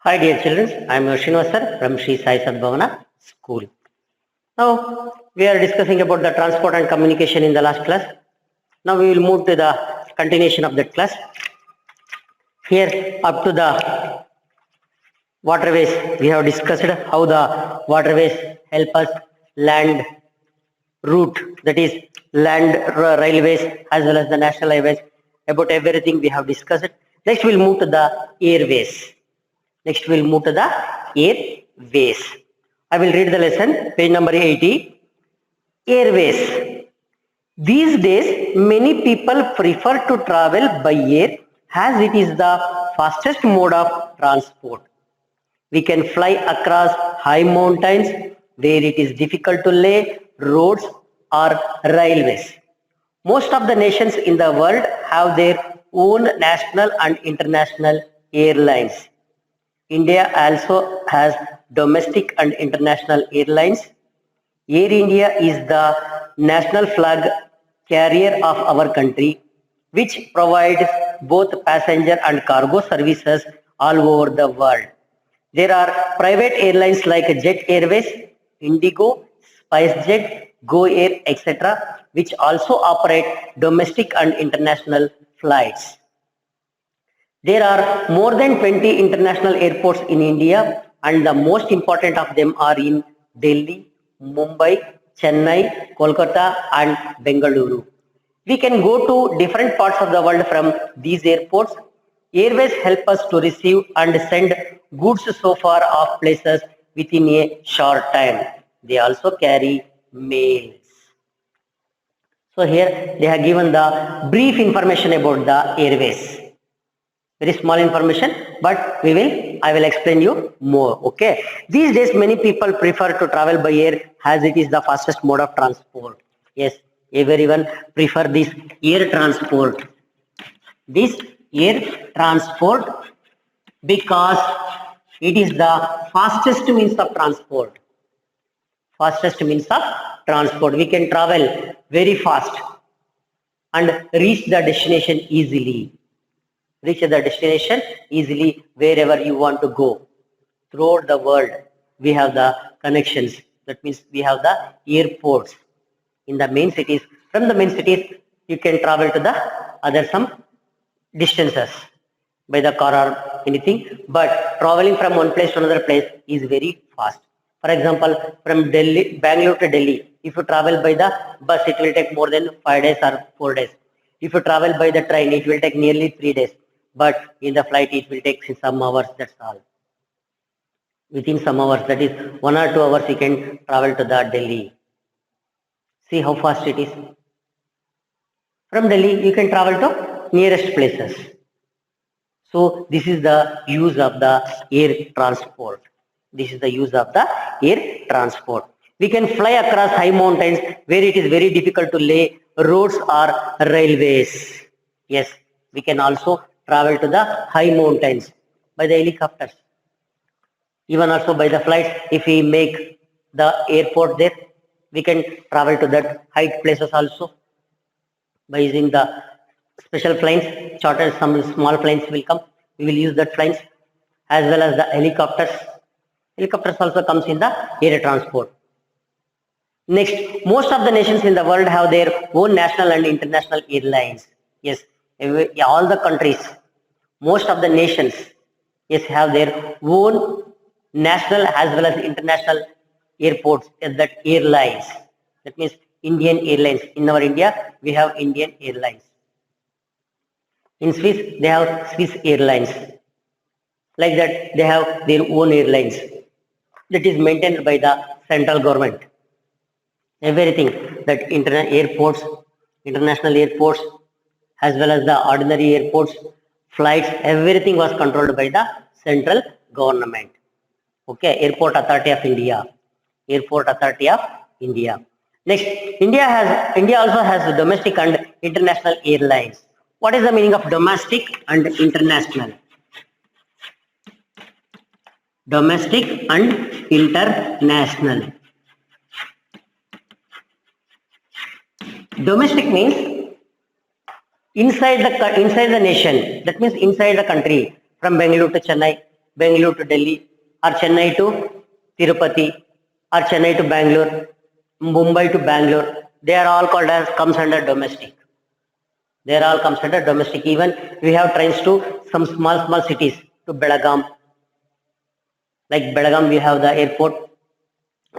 Hi dear children, I am Srinivas from Sri Sai Sadbhavana School. Now we are discussing about the transport and communication in the last class. Now we will move to the continuation of that class. Here up to the waterways, we have discussed how the waterways help us land route, that is land railways as well as the national highways. About everything we have discussed. Next we'll move to the airways. Next, we'll move to the airways. I will read the lesson, page number 80. Airways. These days, many people prefer to travel by air as it is the fastest mode of transport. We can fly across high mountains where it is difficult to lay roads or railways. Most of the nations in the world have their own national and international airlines. India also has domestic and international airlines. Air India is the national flag carrier of our country, which provides both passenger and cargo services all over the world. There are private airlines like Jet Airways, Indigo, SpiceJet, Go Air, etc., which also operate domestic and international flights. There are more than 20 international airports in India, and the most important of them are in Delhi, Mumbai, Chennai, Kolkata, and Bengaluru. We can go to different parts of the world from these airports. Airways help us to receive and send goods so far off places within a short time. They also carry mails. So here they have given the brief information about the airways. Very small information, but I will explain you more. Okay, these days many people prefer to travel by air as it is the fastest mode of transport. Yes, everyone prefer this air transport because it is the fastest means of transport. We can travel very fast and reach the destination easily wherever you want to go. Throughout the world, we have the connections. That means we have the airports in the main cities. From the main cities, you can travel to the other some distances by the car or anything. But traveling from one place to another place is very fast. For example, from Bangalore to Delhi, if you travel by the bus, it will take more than 5 days or 4 days. If you travel by the train, it will take nearly 3 days. But in the flight, it will take some hours, that's all. Within some hours, that is 1 or 2 hours, you can travel to the Delhi. See how fast it is. From Delhi, you can travel to nearest places. So this is the use of the air transport. We can fly across high mountains where it is very difficult to lay roads or railways. Yes, we can also travel to the high mountains by the helicopters. Even also by the flights, if we make the airport there, we can travel to that height places also by using the special planes. Charter, some small planes will come. We will use that planes as well as the helicopters. Helicopters also comes in the air transport. Next, most of the nations in the world have their own national and international airlines. Yes, all the countries, most of the nations, yes, have their own national as well as international airports, that airlines. That means Indian Airlines. In our India, we have Indian Airlines. In Swiss, they have Swiss Airlines. Like that, they have their own airlines that is maintained by the central government. Everything that international airports, as well as the ordinary airports, flights, everything was controlled by the central government. Okay, Airport Authority of India. Next, India also has domestic and international airlines. What is the meaning of domestic and international? Domestic and international. Domestic means inside the nation. That means inside the country. From Bangalore to Chennai, Bangalore to Delhi, or Chennai to Tirupati, or Chennai to Bangalore, Mumbai to Bangalore. They are all called as comes under domestic. They are all comes under domestic. Even we have trains to some small cities to Belagaum. Like Belagaum, we have the airport.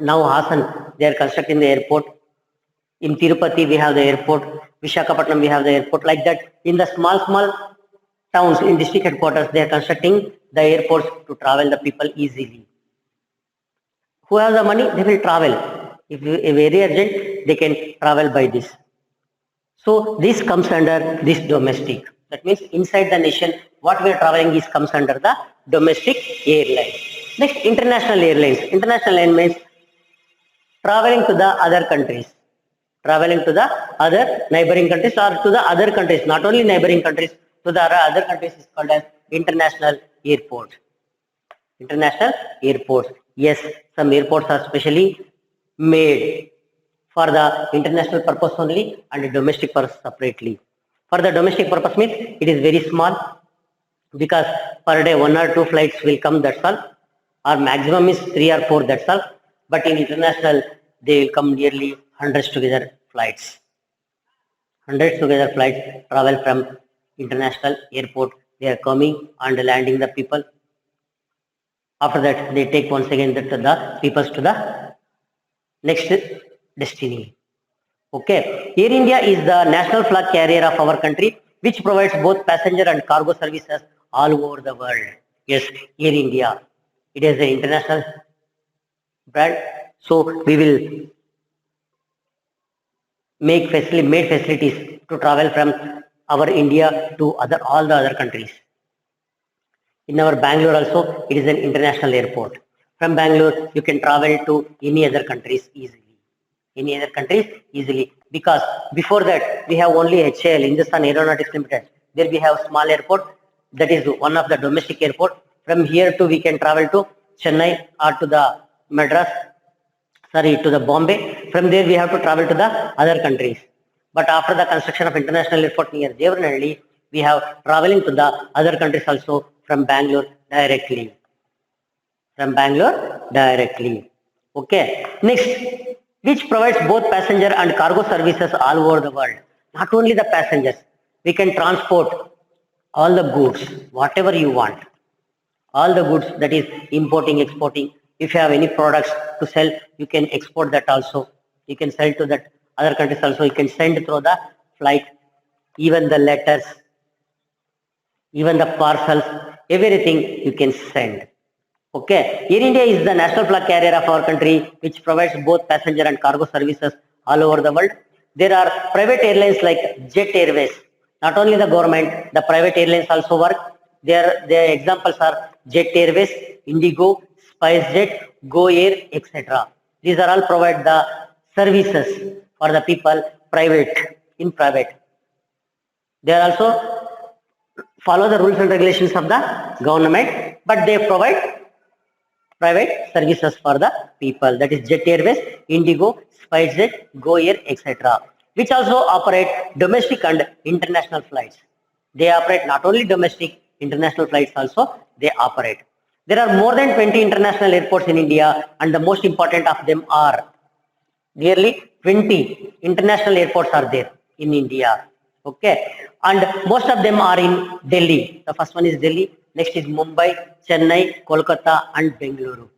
Now Hassan, they are constructing the airport. In Tirupati, we have the airport. Visakhapatnam, we have the airport. Like that, in the small towns, in district headquarters, they are constructing the airports to travel the people easily. Who have the money, they will travel. If very urgent, they can travel by this. So this comes under this domestic. That means inside the nation, what we are traveling is comes under the domestic airlines. Next, international airlines. International airlines traveling to the other countries. Traveling to the other neighboring countries or to the other countries, not only neighboring countries, to the other countries is called as international airport. International airports. Yes, some airports are specially made for the international purpose only and domestic purpose separately. For the domestic purpose means it is very small because per day 1 or 2 flights will come, that's all, or maximum is 3 or 4, that's all. But in international, they will come nearly hundreds together flights. Hundreds together flights travel from international airport. They are coming and landing the people. After that, they take once again the people to the next destiny. Okay. Air India is the national flag carrier of our country, which provides both passenger and cargo services all over the world. Yes, Air India. It is an international brand. So we will made facilities to travel from our India to all the other countries. In our Bangalore also, it is an international airport. From Bangalore, you can travel to any other countries easily. Because before that, we have only HAL, Hindustan Aeronautics Limited. There we have small airport. That is one of the domestic airport. From here to we can travel to Chennai or to the Madras, to the Bombay. From there we have to travel to the other countries. But after the construction of international airport near Devanahalli, we have traveling to the other countries also from Bangalore directly. Okay. Next, which provides both passenger and cargo services all over the world. Not only the passengers, we can transport all the goods, whatever you want. All the goods, that is importing, exporting. If you have any products to sell, you can export that also. You can sell to that other countries also. You can send through the flight, even the letters, even the parcels, everything you can send. Okay. Air India is the national flag carrier of our country, which provides both passenger and cargo services all over the world. There are private airlines like Jet Airways. Not only the government, the private airlines also work. Their examples are Jet Airways, Indigo, SpiceJet, Go Air, etc. These are all provide the services for the people in private. They are also follow the rules and regulations of the government, but they provide private services for the people. That is Jet Airways, Indigo, SpiceJet, Go Air, etc. Which also operate domestic and international flights. They operate not only domestic, international flights also they operate. There are more than 20 international airports in India, and the most important of them are nearly 20 international airports are there in India. Okay, and most of them are in Delhi. The first one is Delhi, next is Mumbai, Chennai, Kolkata, and Bengaluru.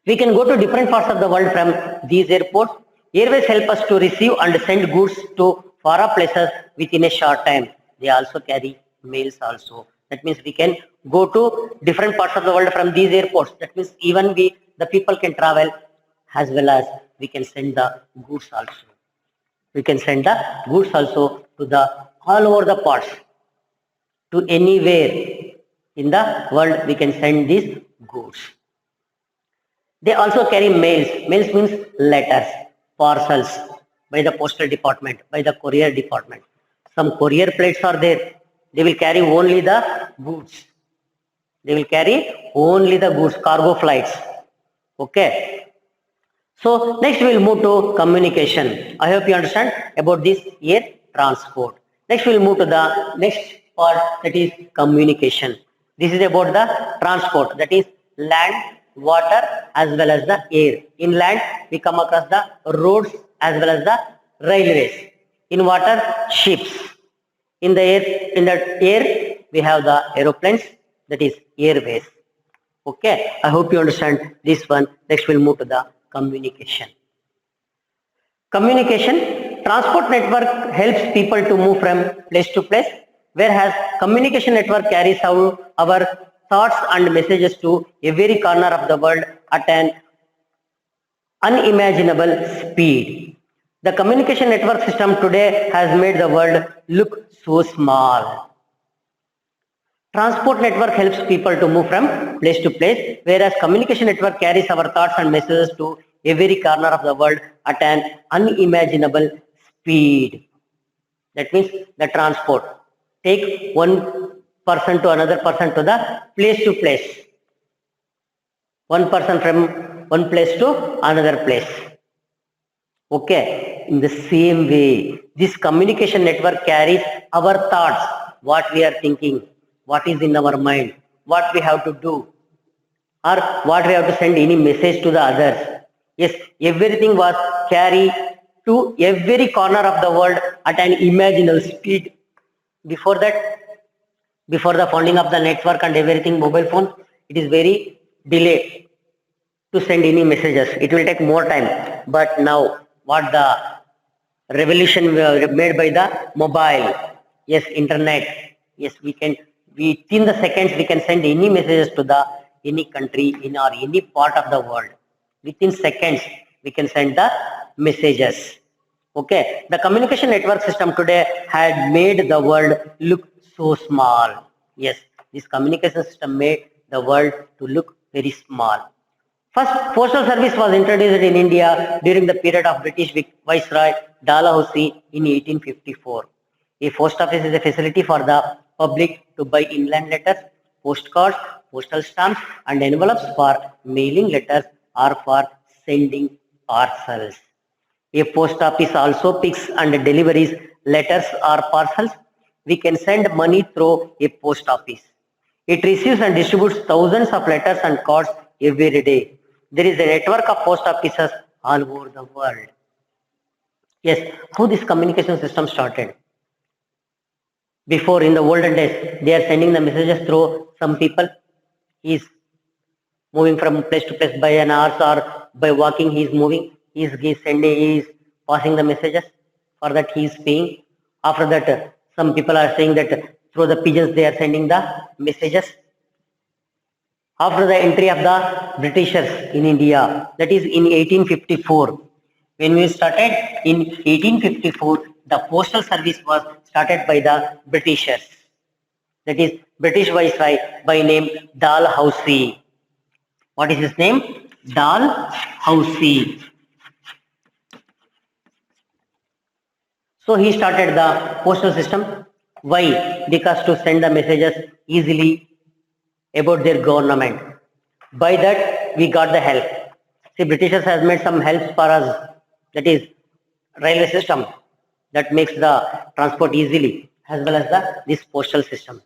We can go to different parts of the world from these airports. Airways help us to receive and send goods to far off places within a short time. They also carry mails also. That means we can go to different parts of the world from these airports. That means even the people can travel as well as we can send the goods also. We can send the goods also to the all over the parts. To anywhere in the world we can send these goods. They also carry mails. Mails means letters, parcels by the postal department, by the courier department. Some courier plates are there. They will carry only the goods. Cargo flights. Okay. So next we will move to communication. I hope you understand about this air transport. Next we will move to the next part, that is communication. This is about the transport, that is land, water as well as the air. In land, we come across the roads as well as the railways. In water, ships. In the air, we have the aeroplanes, that is airways. Okay, I hope you understand this one. Next, we'll move to the communication. Communication, transport network helps people to move from place to place, whereas communication network carries our thoughts and messages to every corner of the world at an unimaginable speed. The communication network system today has made the world look so small. Transport network helps people to move from place to place, whereas communication network carries our thoughts and messages to every corner of the world at an unimaginable speed. That means the transport. Take one person to another person to the place to place. One person from one place to another place. Okay, in the same way, this communication network carries our thoughts, what we are thinking, what is in our mind, what we have to do, or what we have to send any message to the others. Yes, everything was carried to every corner of the world at an imaginable speed. Before that, before the founding of the network and everything, mobile phone, it is very delayed to send any messages. It will take more time. But now, what the revolution made by the mobile, yes, internet, yes, within the seconds we can send any messages to the any country in or any part of the world. Within seconds we can send the messages. Okay, the communication network system today had made the world look so small. Yes, this communication system made the world to look very small. First postal service was introduced in India during the period of British Viceroy Dalhousie in 1854. A post office is a facility for the public to buy inland letters, postcards, postal stamps and envelopes for mailing letters or for sending parcels. A post office also picks and delivers letters or parcels. We can send money through a post office. It receives and distributes thousands of letters and cards every day. There is a network of post offices all over the world. Yes, how this communication system started? Before, in the olden days, they are sending the messages through some people. He is moving from place to place by an horse or by walking. He is moving. He is passing the messages. For that, he is paying. After that, some people are saying that through the pigeons they are sending the messages. After the entry of the Britishers in India, that is in 1854. When we started in 1854, the postal service was started by the Britishers. That is British Viceroy by name Dalhousie. What is his name? Dalhousie. So he started the postal system. Why? Because to send the messages easily about their government. By that we got the help. See, Britishers has made some help for us. That is railway system that makes the transport easily, as well as this postal system.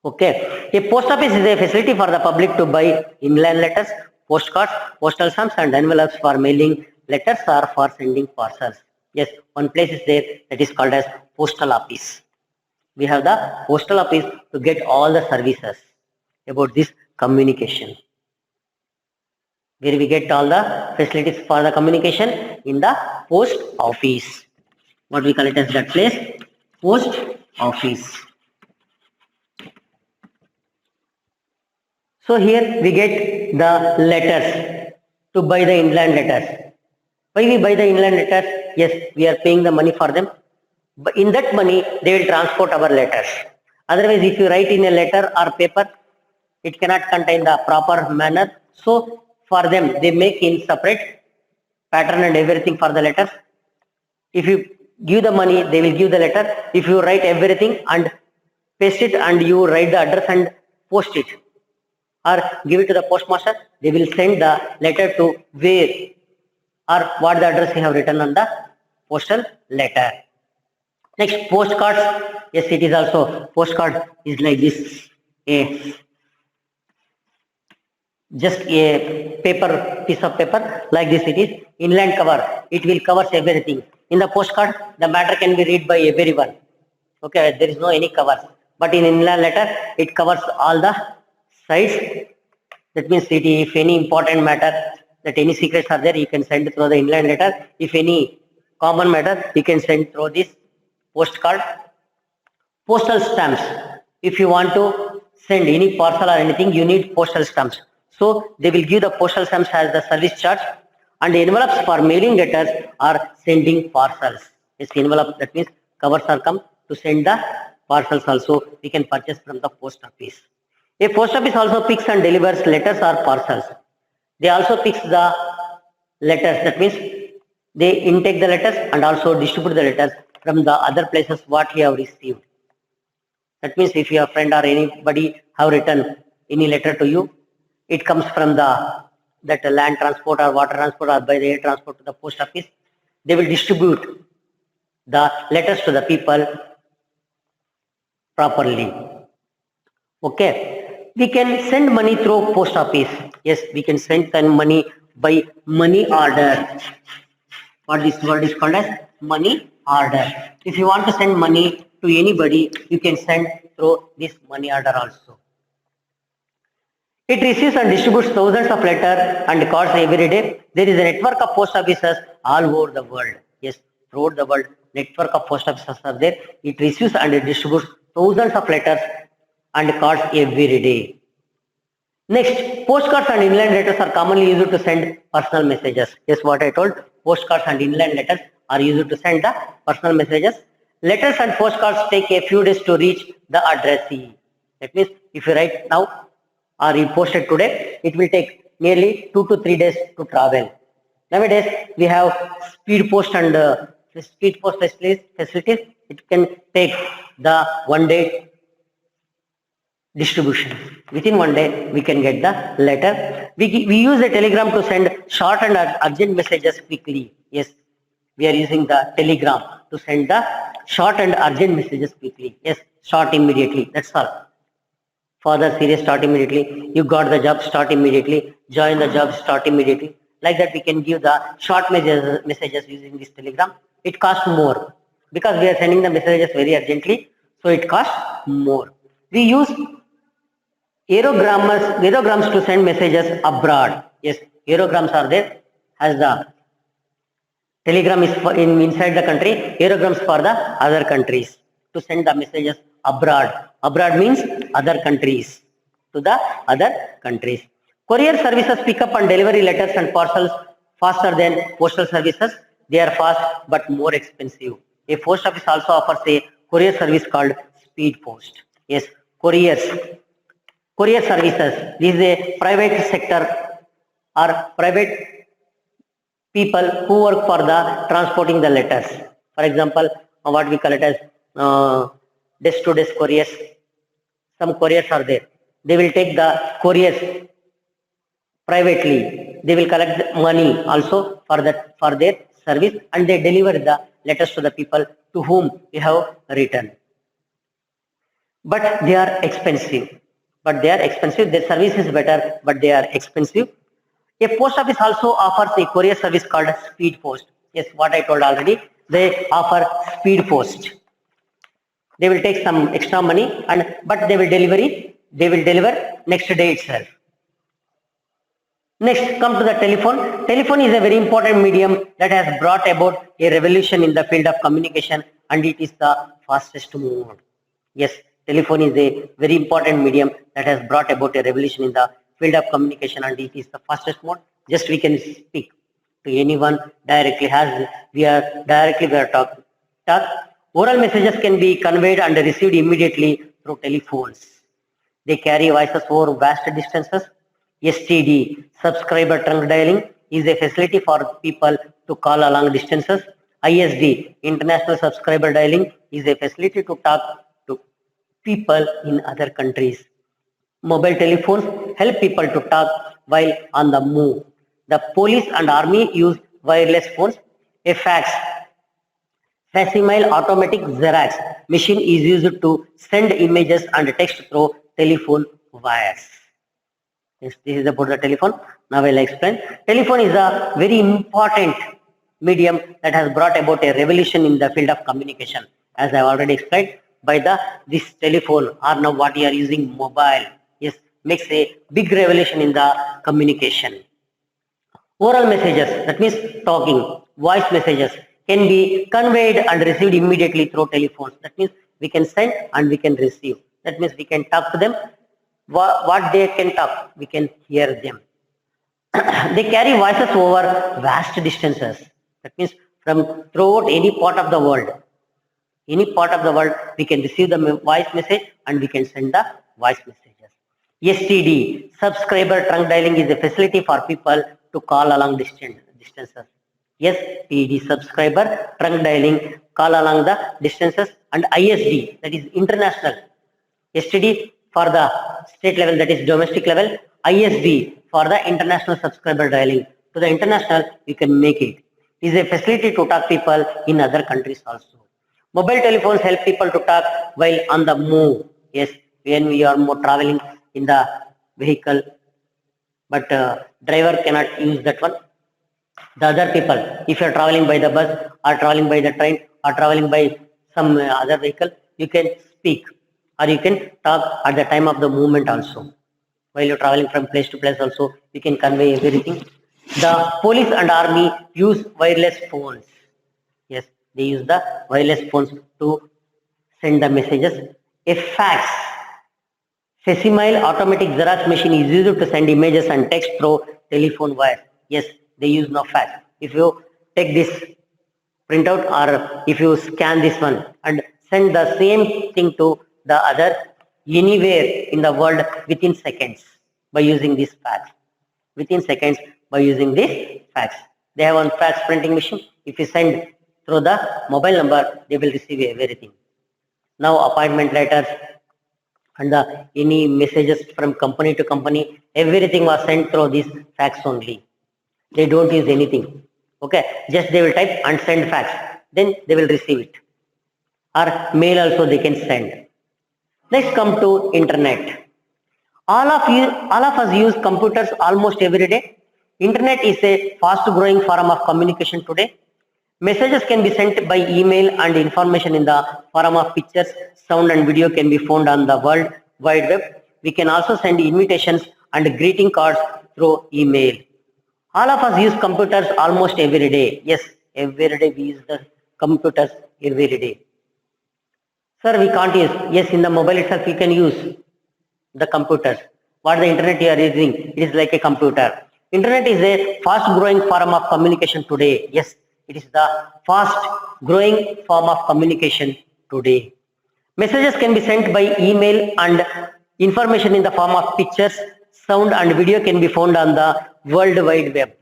Okay, a post office is a facility for the public to buy inland letters, postcards, postal stamps and envelopes for mailing letters or for sending parcels. Yes, one place is there that is called as postal office. We have the postal office to get all the services about this communication, where we get all the facilities for the communication in the post office. What we call it as that place? Post office. So here we get the letters to buy the inland letters. Why we buy the inland letters? Yes, we are paying the money for them. But in that money, they will transport our letters. Otherwise, if you write in a letter or paper, it cannot contain the proper manner. So for them, they make in separate pattern and everything for the letters. If you give the money, they will give the letter. If you write everything and paste it and you write the address and post it or give it to the postmaster, they will send the letter to where or what the address you have written on the postal letter. Next, postcards. Yes, it is also postcard is like this. a just a paper, piece of paper like this. It is inland cover. It will covers everything. In the postcard, the matter can be read by everyone. Okay, there is no any covers. But in inland letter, it covers all the sides. That means if any important matter, that any secrets are there, you can send through the inland letter. If any common matter, you can send through this postcard. Postal stamps. If you want to send any parcel or anything, you need postal stamps. So they will give the postal stamps as the service charge, and the envelopes for mailing letters or sending parcels. This envelope, that means covers are come to send the parcels also. We can purchase from the post office. A post office also picks and delivers letters or parcels. They also picks the letters. That means they intake the letters and also distribute the letters from the other places what he have received. That means if your friend or anybody have written any letter to you, it comes from the that land transport or water transport or by the air transport to the post office. They will distribute the letters to the people properly. Okay, we can send money through post office. Yes, we can send money by money order. What this word is called as money order. If you want to send money to anybody, you can send through this money order also. It receives and distributes thousands of letters and cards every day. There is a network of post offices all over the world. Yes, throughout the world, network of post offices are there. It receives and it distributes thousands of letters and cards every day. Next, postcards and inland letters are commonly used to send personal messages. Yes, what I told, postcards and inland letters are used to send the personal messages. Letters and postcards take a few days to reach the addressee. That means if you write now or you post it today, it will take nearly 2 to 3 days to travel. Nowadays, we have speed post and speed post facilities. It can take the 1 day distribution. Within 1 day, we can get the letter. We use a telegram to send short and urgent messages quickly. Yes, we are using the telegram to send the short and urgent messages quickly. Yes, short immediately. That's all. Further serious, start immediately. You got the job, start immediately. Join the job, start immediately. Like that, we can give the short messages using this telegram. It costs more because we are sending the messages very urgently. So it costs more. We use aerograms to send messages abroad. Yes, aerograms are there as the telegram is for inside the country, aerograms for the other countries to send the messages abroad. Abroad means other countries, to the other countries. Courier services pick up and delivery letters and parcels faster than postal services. They are fast but more expensive. A post office also offers a courier service called speed post. Yes, courier services. This is a private sector or private people who work for the transporting the letters. For example, what we call it as desk to desk couriers. Some couriers are there. They will take the couriers privately. They will collect money also for their service, and they deliver the letters to the people to whom you have written. But they are expensive. Their service is better, but they are expensive. A post office also offers a courier service called speed post. Yes, what I told already. They offer speed post. They will take some extra money, but they will deliver next day itself. Next, come to the telephone. Telephone is a very important medium that has brought about a revolution in the field of communication, and it is the fastest mode. Yes, telephone is a very important medium that has brought about a revolution in the field of communication, and it is the fastest mode. Just we can speak to anyone directly. We are talk. Oral messages can be conveyed and received immediately through telephones. They carry voices over vast distances. STD, subscriber trunk dialing, is a facility for people to call long distances. ISD, international subscriber dialing, is a facility to talk to people in other countries. Mobile telephones help people to talk while on the move. The police and army use wireless phones. A fax Facsimile automatic Xerox machine is used to send images and text through telephone wires. Yes, this is about the telephone. Now I will explain. Telephone is a very important medium that has brought about a revolution in the field of communication. As I have already explained, by this telephone or now what you are using mobile, yes, makes a big revolution in the communication. Oral messages, that means talking, voice messages can be conveyed and received immediately through telephones. That means we can send and we can receive. That means we can talk to them. What they can talk, we can hear them. They carry voices over vast distances. That means from throughout any part of the world. Any part of the world, we can receive the voice message and we can send the voice messages. STD, subscriber trunk dialing, is a facility for people to call along distances. STD, subscriber trunk dialing, call along the distances, and ISD, that is international. STD for the state level, that is domestic level. ISD for the international subscriber dialing. To the international, we can make it. It is a facility to talk people in other countries also. Mobile telephones help people to talk while on the move. Yes, when we are more traveling in the vehicle, but driver cannot use that one. The other people, if you are traveling by the bus or traveling by the train or traveling by some other vehicle, you can speak or you can talk at the time of the movement also. While you're traveling from place to place also, you can convey everything. The police and army use wireless phones. Yes, they use the wireless phones to send the messages. A fax, Facsimile automatic Xerox machine, is used to send images and text through telephone wires. Yes, they use no fax. If you take this printout or if you scan this one and send the same thing to the other anywhere in the world within seconds by using this fax. Within seconds by using this fax. They have one fax printing machine. If you send through the mobile number, they will receive everything. Now appointment letters and any messages from company to company, everything was sent through this fax only. They don't use anything. Okay, just they will type and send fax. Then they will receive it. Or mail also they can send. Next come to internet. All of us use computers almost every day. Internet is a fast growing form of communication today. Messages can be sent by email and information in the form of pictures, sound and video can be found on the World Wide Web. We can also send invitations and greeting cards through email. All of us use computers almost every day. Yes, every day we use the computers every day. Sir, we can't use. Yes, in the mobile itself we can use the computers. What the internet you are using, it is like a computer. Internet is a fast growing form of communication today. Yes, it is the fast growing form of communication today. Messages can be sent by email and information in the form of pictures, sound and video can be found on the World Wide Web.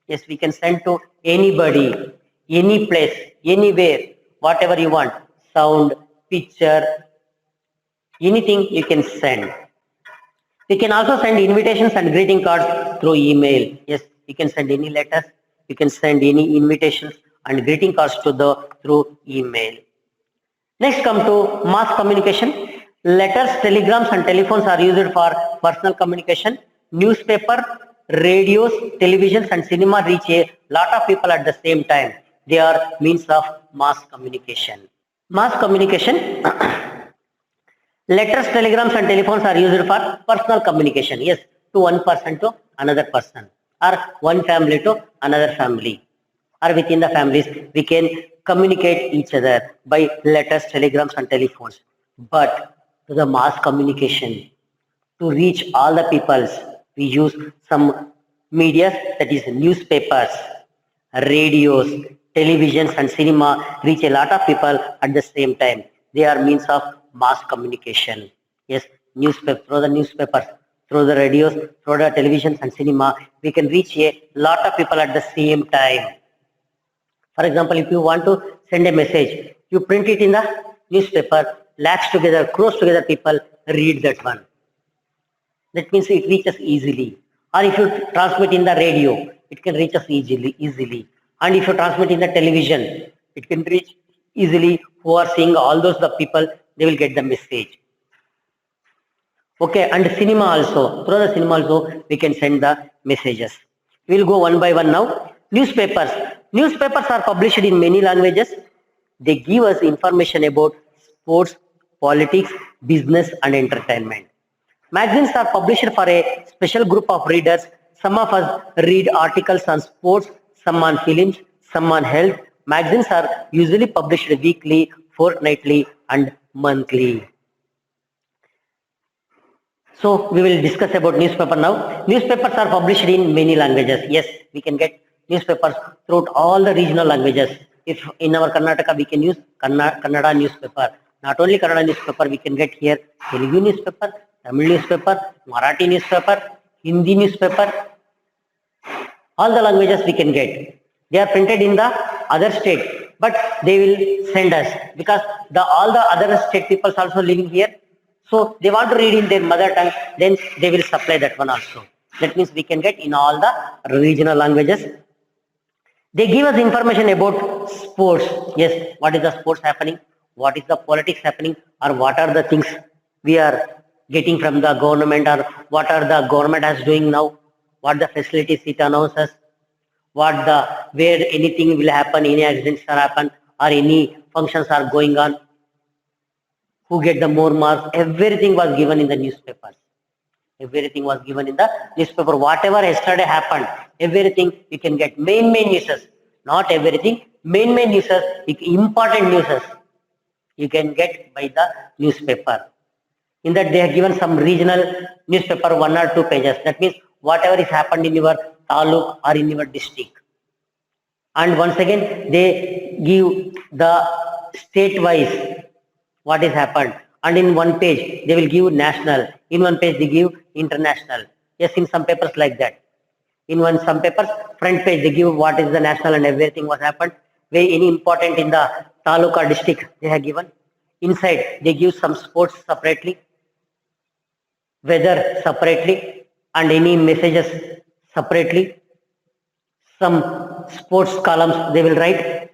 Yes, we can send to anybody, any place, anywhere, whatever you want. Sound, picture, anything you can send. We can also send invitations and greeting cards through email. Yes, you can send any letters, you can send any invitations and greeting cards through email. Next come to mass communication. Letters, telegrams and telephones are used for personal communication. Newspaper, radios, televisions and cinema reach a lot of people at the same time. They are means of mass communication. Mass communication. Letters, telegrams and telephones are used for personal communication. Yes, to one person to another person or one family to another family or within the families we can communicate each other by letters, telegrams and telephones. But to the mass communication, to reach all the peoples, we use some media, that is newspapers, radios, televisions and cinema reach a lot of people at the same time. They are means of mass communication. Yes, newspaper, through the newspapers, through the radios, through the televisions and cinema, we can reach a lot of people at the same time. For example, if you want to send a message, you print it in the newspaper, lakhs together, crores together people read that one. That means it reaches easily. Or if you transmit in the radio, it can reach us easily. And if you transmit in the television, it can reach easily, who are seeing all those the people, they will get the message. Okay, and cinema also, through the cinema also we can send the messages. We will go one by one now. Newspapers. Newspapers are published in many languages. They give us information about sports, politics, business and entertainment. Magazines are published for a special group of readers. Some of us read articles on sports, some on films, some on health. Magazines are usually published weekly, fortnightly and monthly. So we will discuss about newspaper now. Newspapers are published in many languages. Yes, we can get newspapers throughout all the regional languages. If in our Karnataka we can use Kannada newspaper. Not only Kannada newspaper, we can get here Telugu newspaper, Tamil newspaper, Marathi newspaper, Hindi newspaper. All the languages we can get. They are printed in the other state, but they will send us because all the other state people also living here. So they want to read in their mother tongue, then they will supply that one also. That means we can get in all the regional languages. They give us information about sports. Yes, what is the sports happening? What is the politics happening? Or what are the things we are getting from the government, or what are the government is doing now? What the facilities it announces? Where anything will happen, any accidents are happen, or any functions are going on? Who get the more marks? Everything was given in the newspapers. Everything was given in the newspaper. Whatever yesterday happened, everything you can get. Main newses, not everything. Main newses, important newses, you can get by the newspaper. In that they have given some regional newspaper, 1 or 2 pages. That means whatever is happened in your taluk or in your district. And once again, they give the state-wise what is happened. And in one page, they will give national. In one page, they give international. Yes, in some papers like that. In some papers, front page, they give what is the national and everything what happened. Where any important in the taluka district, they have given. Inside, they give some sports separately, weather separately, and any messages separately. Some sports columns they will write.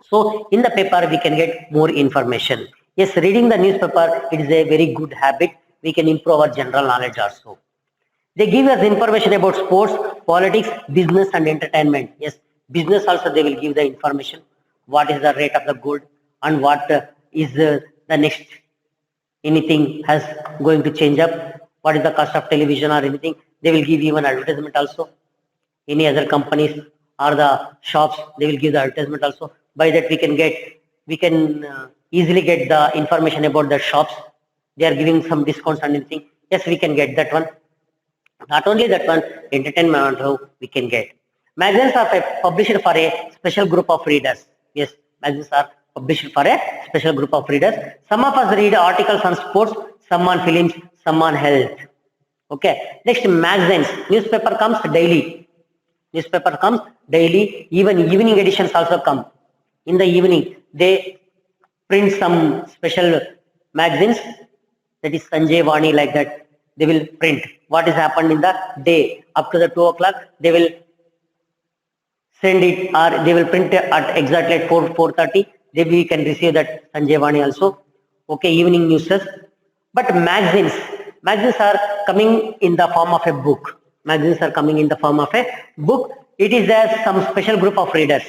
So in the paper, we can get more information. Yes, reading the newspaper, it is a very good habit. We can improve our general knowledge also. They give us information about sports, politics, business and entertainment. Yes, business also they will give the information. What is the rate of the gold and what is the next, anything has going to change up. What is the cost of television or anything. They will give even advertisement also. Any other companies or the shops, they will give the advertisement also. By that we can easily get the information about the shops. They are giving some discounts and anything. Yes, we can get that one. Not only that one, entertainment also we can get. Magazines are published for a special group of readers. Yes, magazines are published for a special group of readers. Some of us read articles on sports, some on films, some on health. Okay. Next, magazines. Newspaper comes daily. Newspaper comes daily. Even evening editions also come. In the evening, they print some special magazines. That is Sanjay Vani, like that. They will print what is happened in the day. Up to the 2 o'clock, they will send it, or they will print it at exactly at 4:30. Then we can receive that Sanjay Vani also. Okay, evening newses. But magazines are coming in the form of a book. Magazines are coming in the form of a book. It is some special group of readers.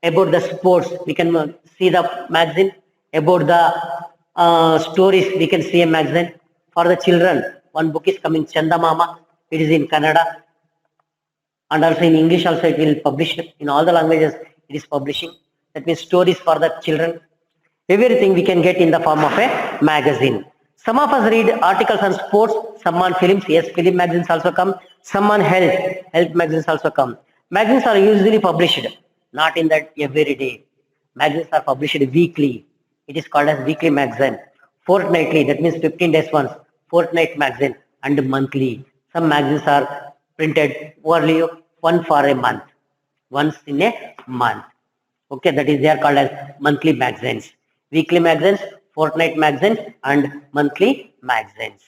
About the sports, we can see the magazine. About the stories, we can see a magazine. For the children, one book is coming, Chanda Mama. It is in Kannada. And also in English also it will publish. In all the languages it is publishing. That means stories for the children. Everything we can get in the form of a magazine. Some of us read articles on sports, some on films. Yes, film magazines also come. Some on health. Health magazines also come. Magazines are usually published, not in that every day. Magazines are published weekly. It is called as weekly magazine. Fortnightly, that means 15 days once. Fortnight magazine and monthly. Some magazines are printed only one for a month. Once in a month. Okay, that is they are called as monthly magazines. Weekly magazines, fortnight magazines and monthly magazines.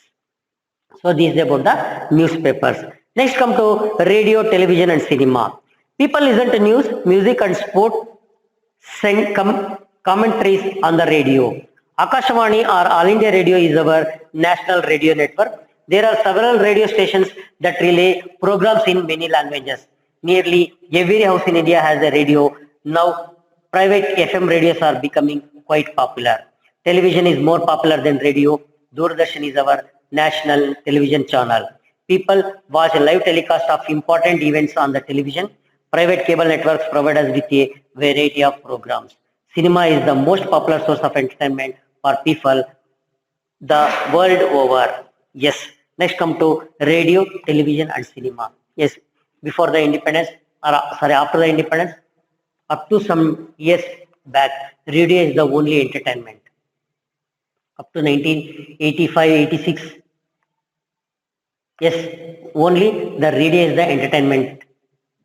So these are about the newspapers. Next come to radio, television and cinema. People listen to news, music and sport come commentaries on the radio. Akashvani or All India Radio is our national radio network. There are several radio stations that relay programs in many languages. Nearly every house in India has a radio. Now, private FM radios are becoming quite popular. Television is more popular than radio. Doordarshan is our national television channel. People watch live telecast of important events on the television. Private cable networks provide us with a variety of programs. Cinema is the most popular source of entertainment for people the world over. Yes. Next come to radio, television and cinema. Yes. Before the independence, or sorry, after the independence, up to some years back, radio is the only entertainment. Up to 1985-86, yes, only the radio is the entertainment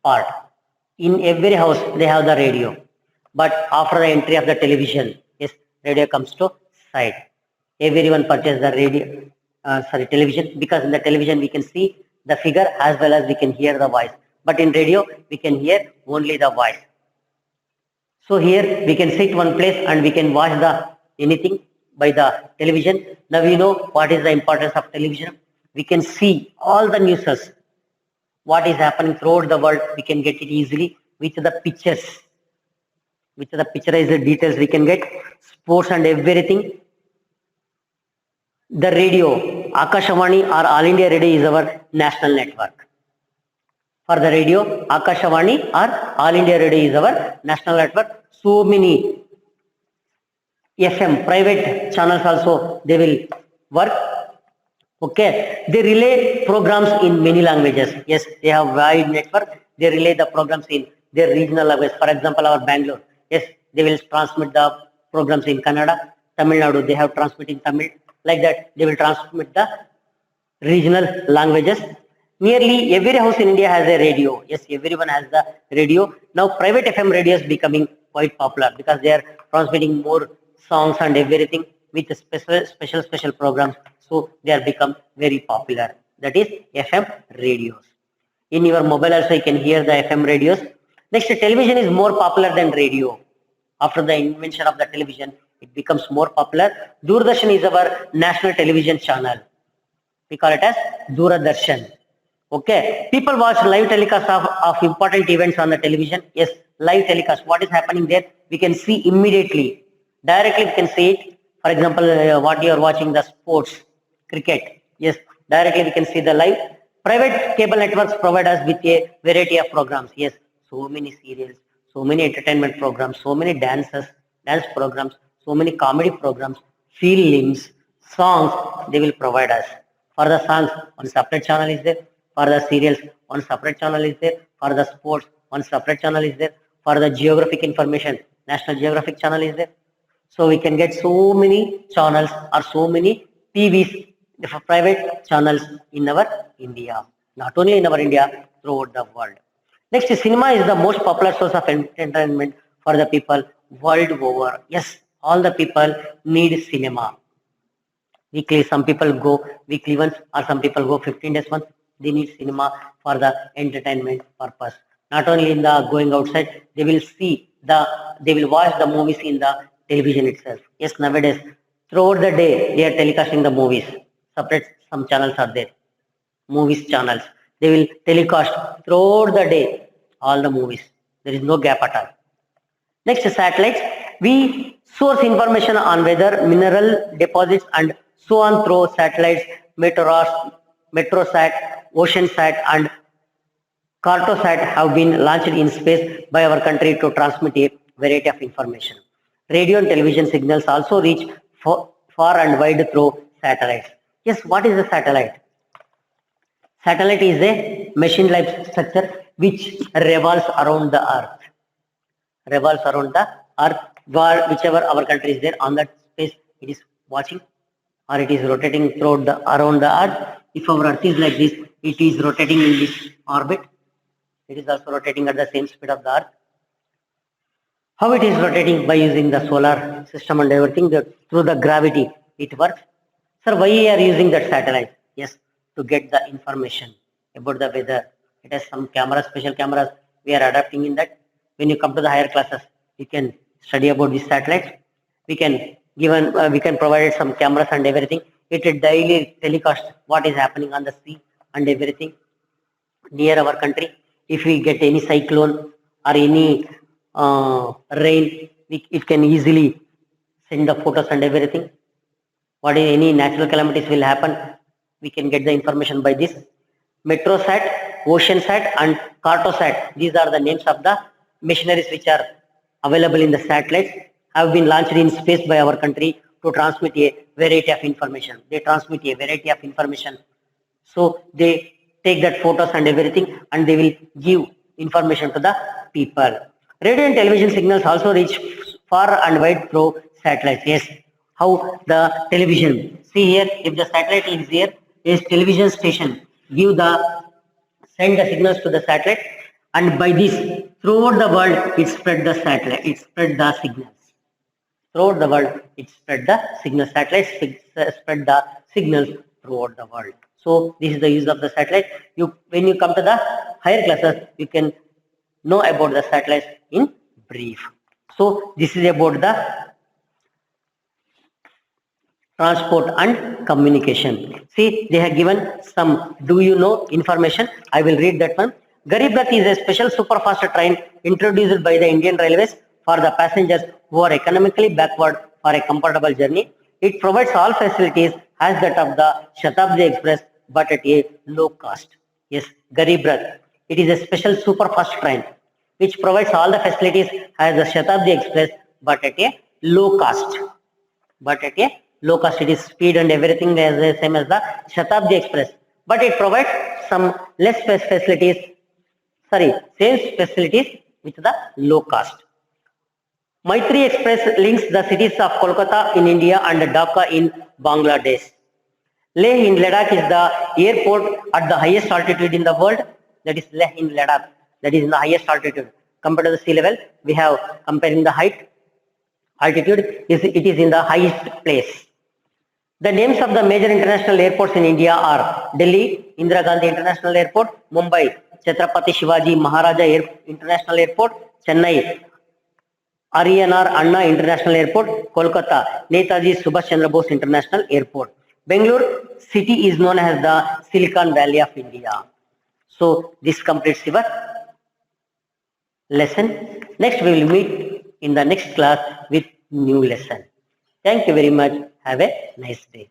part. In every house, they have the radio. But after the entry of the television, yes, radio comes to side. Everyone purchase the radio, television, because in the television we can see the figure as well as we can hear the voice. But in radio, we can hear only the voice. So here we can sit one place and we can watch the anything by the television. Now we know what is the importance of television. We can see all the newses, what is happening throughout the world. We can get it easily with the pictures. With the picturized details we can get sports and everything. The radio, Akashvani or All India Radio is our national network. For the radio, Akashvani or All India Radio is our national network. So many FM private channels also they will work. Okay, they relay programs in many languages. Yes, they have wide network. They relay the programs in their regional language. For example, our Bangalore. Yes, they will transmit the programs in Kannada. Tamil Nadu, they have transmit in Tamil. Like that, they will transmit the regional languages. Nearly every house in India has a radio. Yes, everyone has the radio. Now, private FM radios becoming quite popular because they are transmitting more songs and everything with special programs. So they are become very popular. That is FM radios. In your mobile also you can hear the FM radios. Next, television is more popular than radio. After the invention of the television, it becomes more popular. Doordarshan is our national television channel. We call it as Doordarshan. Okay, people watch live telecast of important events on the television. Yes, live telecast. What is happening there? We can see immediately. Directly we can see it. For example, what you are watching the sports, cricket. Yes, directly we can see the live. Private cable networks provide us with a variety of programs. Yes, so many serials, so many entertainment programs, so many dance programs, so many comedy programs, films, songs they will provide us. For the songs, one separate channel is there. For the serials, one separate channel is there. For the sports, one separate channel is there. For the geographic information, National Geographic channel is there. So we can get so many channels or so many TVs, private channels in our India. Not only in our India, throughout the world. Next, cinema is the most popular source of entertainment for the people world over. Yes, all the people need cinema. Weekly, some people go weekly once or some people go 15 days once. They need cinema for the entertainment purpose. Not only in the going outside, they will watch the movies in the television itself. Yes, nowadays, throughout the day, they are telecasting the movies. Separate, some channels are there. Movies channels. They will telecast throughout the day, all the movies. There is no gap at all. Next, satellites. We source information on weather, mineral deposits and so on through satellites, Metrosat, OceanSat and Cartosat have been launched in space by our country to transmit a variety of information. Radio and television signals also reach far and wide through satellites. Yes, what is a satellite? Satellite is a machine-like structure which revolves around the Earth. Revolves around the Earth, whichever our country is there on that space, it is watching or it is rotating around the Earth. If our Earth is like this, it is rotating in this orbit. It is also rotating at the same speed of the Earth. How it is rotating? By using the solar system and everything, through the gravity, it works. Sir, why we are using that satellite? Yes, to get the information about the weather. It has some cameras, special cameras. We are adapting in that. When you come to the higher classes, you can study about these satellites. We can we can provide some cameras and everything. It will daily telecast what is happening on the sea and everything near our country. If we get any cyclone or any rain, it can easily send the photos and everything. What is any natural calamities will happen, we can get the information by this. Metrosat, Oceansat and Cartosat, these are the names of the machineries which are available in the satellites, have been launched in space by our country to transmit a variety of information. They transmit a variety of information. So they take that photos and everything and they will give information to the people. Radio and television signals also reach far and wide through satellites. Yes, how the television. See here, if the satellite is here, is television station give the send the signals to the satellite, and by this throughout the world it spread the satellite, it spread the signals. Throughout the world, it spread the signals. Satellites spread the signals throughout the world. So this is the use of the satellite. When you come to the higher classes, you can know about the satellites in brief. So this is about the transport and communication. See, they have given some do you know information. I will read that one. Garib Rath is a special super fast train introduced by the Indian Railways for the passengers who are economically backward for a comfortable journey. It provides all facilities as that of the Shatabdi Express but at a low cost. Yes, Garib Rath. It is a special super fast train which provides all the facilities as the Shatabdi Express but at a low cost. But at a low cost, it is speed and everything as the same as the Shatabdi Express. But it provides some less facilities, same facilities with the low cost. Maitri Express links the cities of Kolkata in India and Dhaka in Bangladesh. Leh in Ladakh is the airport at the highest altitude in the world. That is Leh in Ladakh. That is in the highest altitude. Compared to the sea level, we have comparing the height. Altitude is in the highest place. The names of the major international airports in India are Delhi, Indira Gandhi International Airport, Mumbai, Chhatrapati Shivaji Maharaja International Airport, Chennai, RNR Anna International Airport, Kolkata, Netaji Subhash Chandra Bose International Airport. Bangalore city is known as the Silicon Valley of India. So this completes your lesson. Next we will meet in the next class with new lesson. Thank you very much. Have a nice day.